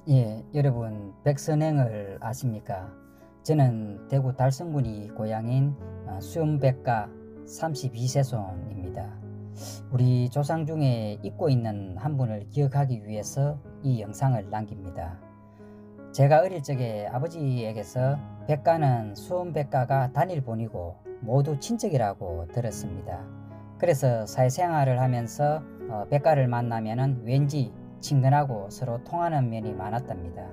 예, 여러분 백선행을 아십니까? 저는 대구 달성군이 고향인 수염백가 32세손입니다. 우리 조상 중에 잊고 있는 한 분을 기억하기 위해서 이 영상을 남깁니다. 제가 어릴 적에 아버지에게서 백가는 수염백가가 단일본이고 모두 친척이라고 들었습니다. 그래서 사회생활을 하면서 백가를 만나면 왠지 친근하고 서로 통하는 면이 많았답니다.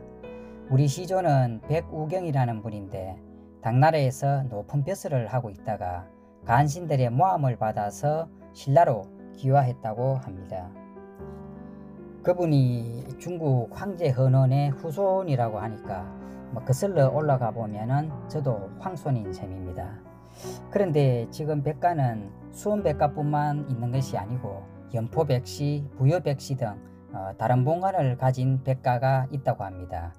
우리 시조는 백우경이라는 분인데 당나라에서 높은 벼슬을 하고 있다가 간신들의 모함을 받아서 신라로 귀화했다고 합니다. 그분이 중국 황제 헌원의 후손이라고 하니까 거슬러 올라가 보면은 저도 황손인 셈입니다. 그런데 지금 백가는 수원백가뿐만 있는 것이 아니고 연포백시, 부여백시 등 다른 본관을 가진 백가가 있다고 합니다.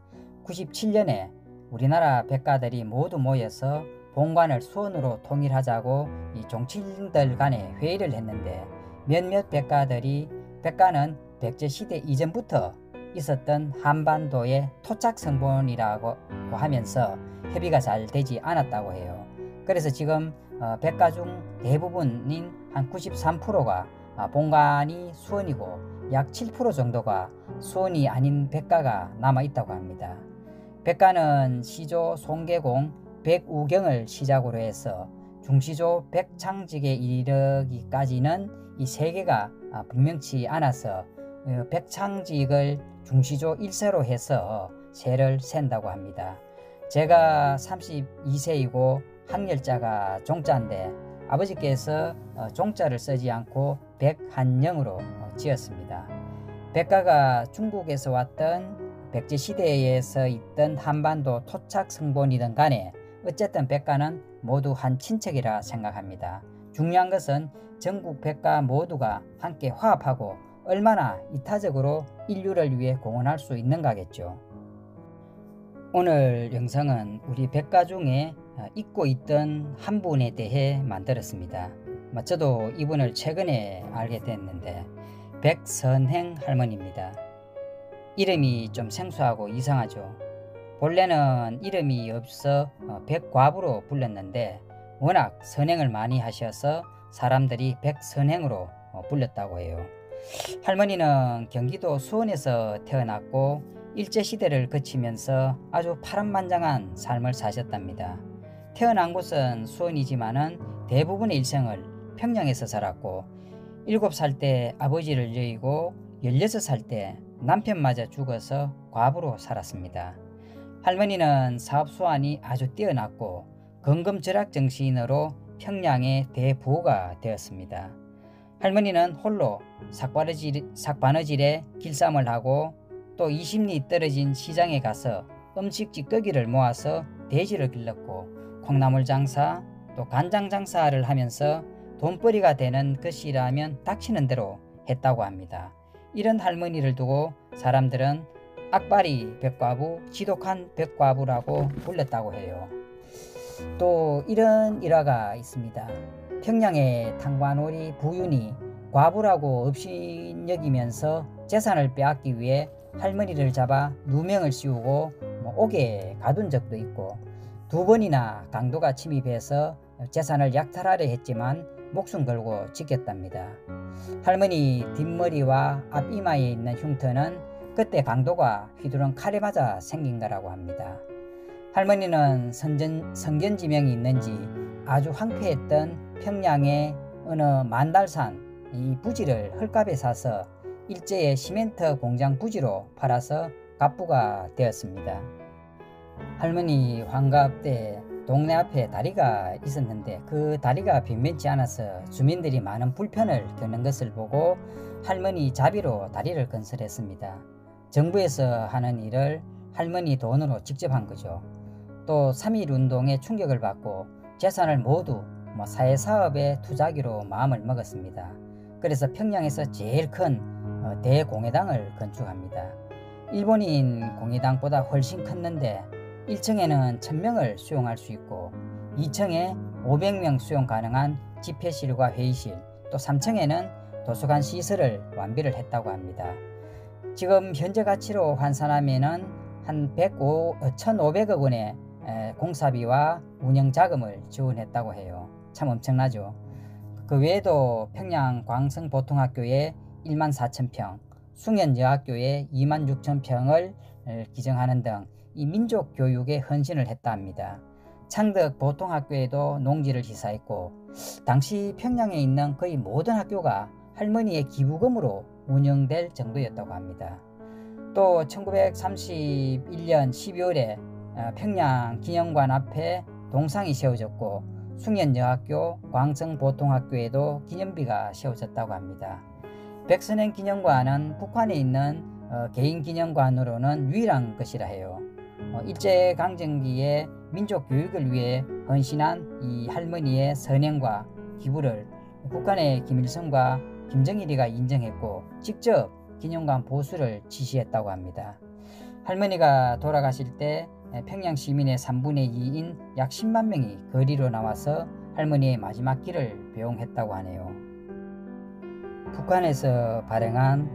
97년에 우리나라 백가들이 모두 모여서 본관을 수원으로 통일하자고 이 종친들 간에 회의를 했는데 몇몇 백가들이 백가는 백제시대 이전부터 있었던 한반도의 토착성본이라고 하면서 협의가 잘 되지 않았다고 해요. 그래서 지금 백가 중 대부분인 한 93%가 본관이 수원이고 약 7% 정도가 수원이 아닌 백가가 남아있다고 합니다. 백가는 시조 송계공 백우경을 시작으로 해서 중시조 백창직에 이르기까지는 이 세 개가 분명치 않아서 백창직을 중시조 1세로 해서 세를 센다고 합니다. 제가 32세이고 학렬자가 종자인데 아버지께서 종자를 쓰지 않고 백한영으로 지었습니다. 백가가 중국에서 왔던 백제시대에서 있던 한반도 토착성본이든 간에 어쨌든 백가는 모두 한 친척이라 생각합니다. 중요한 것은 전국 백가 모두가 함께 화합하고 얼마나 이타적으로 인류를 위해 공헌할 수 있는가겠죠. 오늘 영상은 우리 백가 중에 잊고 있던 한 분에 대해 만들었습니다. 저도 이분을 최근에 알게 됐는데 백선행 할머니입니다. 이름이 좀 생소하고 이상하죠. 본래는 이름이 없어 백과부로 불렸는데 워낙 선행을 많이 하셔서 사람들이 백선행으로 불렸다고 해요. 할머니는 경기도 수원에서 태어났고 일제시대를 거치면서 아주 파란만장한 삶을 사셨답니다. 태어난 곳은 수원이지만은 대부분의 일생을 평양에서 살았고 7살 때 아버지를 여의고 16살 때 남편마저 죽어서 과부로 살았습니다. 할머니는 사업수완이 아주 뛰어났고 건금절약 정신으로 평양의 대부호가 되었습니다. 할머니는 홀로 삭바느질에 길쌈을 하고 또 20리 떨어진 시장에 가서 음식 찌꺼기를 모아서 돼지를 길렀고 콩나물 장사 또 간장 장사를 하면서 돈벌이가 되는 것이라면 닥치는 대로 했다고 합니다. 이런 할머니를 두고 사람들은 악바리 백과부, 지독한 백과부라고 불렀다고 해요. 또 이런 일화가 있습니다. 평양의 탕관오리 부윤이 과부라고 업신여기면서 재산을 빼앗기 위해 할머니를 잡아 누명을 씌우고 옥에 가둔 적도 있고 2번이나 강도가 침입해서 재산을 약탈하려 했지만 목숨 걸고 지켰답니다. 할머니 뒷머리와 앞이마에 있는 흉터는 그때 강도가 휘두른 칼에 맞아 생긴 거라고 합니다. 할머니는 성견지명이 있는지 아주 황폐했던 평양의 어느 만달산 이 부지를 헐값에 사서 일제의 시멘트 공장 부지로 팔아서 갑부가 되었습니다. 할머니 환갑 때 동네 앞에 다리가 있었는데 그 다리가 변변치 않아서 주민들이 많은 불편을 겪는 것을 보고 할머니 자비로 다리를 건설했습니다. 정부에서 하는 일을 할머니 돈으로 직접 한 거죠. 또 3.1운동에 충격을 받고 재산을 모두 사회사업에 투자하기로 마음을 먹었습니다. 그래서 평양에서 제일 큰 대공회당을 건축합니다. 일본인 공회당보다 훨씬 컸는데 1층에는 1000명을 수용할 수 있고 2층에 500명 수용 가능한 집회실과 회의실, 또 3층에는 도서관 시설을 완비를 했다고 합니다. 지금 현재 가치로 환산하면은 한 1,500억 원의 공사비와 운영 자금을 지원했다고 해요. 참 엄청나죠. 그 외에도 평양 광성보통학교에 14,000평, 숭연여학교에 26,000평을 기증하는 등 이 민족 교육에 헌신을 했다 합니다. 창덕 보통학교에도 농지를 시사했고 당시 평양에 있는 거의 모든 학교가 할머니의 기부금으로 운영될 정도였다고 합니다. 또 1931년 12월에 평양 기념관 앞에 동상이 세워졌고 숭연여학교, 광성보통학교에도 기념비가 세워졌다고 합니다. 백선행 기념관은 북한에 있는 개인 기념관으로는 유일한 것이라 해요. 일제강점기에 민족 교육을 위해 헌신한 이 할머니의 선행과 기부를 북한의 김일성과 김정일이가 인정했고 직접 기념관 보수를 지시했다고 합니다. 할머니가 돌아가실 때 평양 시민의 3분의 2인 약 10만 명이 거리로 나와서 할머니의 마지막 길을 배웅했다고 하네요. 북한에서 발행한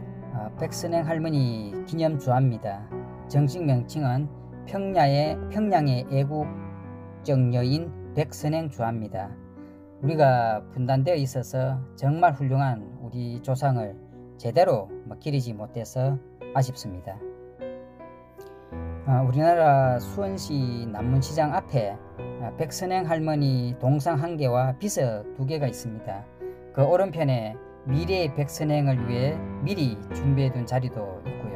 백선행 할머니 기념주화입니다. 정식 명칭은 평양의 애국적 여인 백선행 주화입니다. 우리가 분단되어 있어서 정말 훌륭한 우리 조상을 제대로 기리지 못해서 아쉽습니다. 우리나라 수원시 남문시장 앞에 백선행 할머니 동상 1개와 비석 2개가 있습니다. 그 오른편에 미래의 백선행을 위해 미리 준비해둔 자리도 있고요.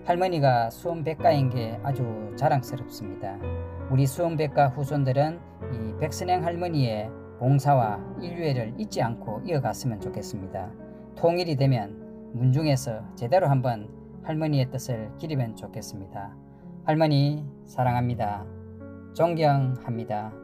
할머니가 수원백가인 게 아주 자랑스럽습니다. 우리 수원백가 후손들은 이 백선행 할머니의 봉사와 인류애를 잊지 않고 이어갔으면 좋겠습니다. 통일이 되면 문중에서 제대로 한번 할머니의 뜻을 기리면 좋겠습니다. 할머니 사랑합니다. 존경합니다.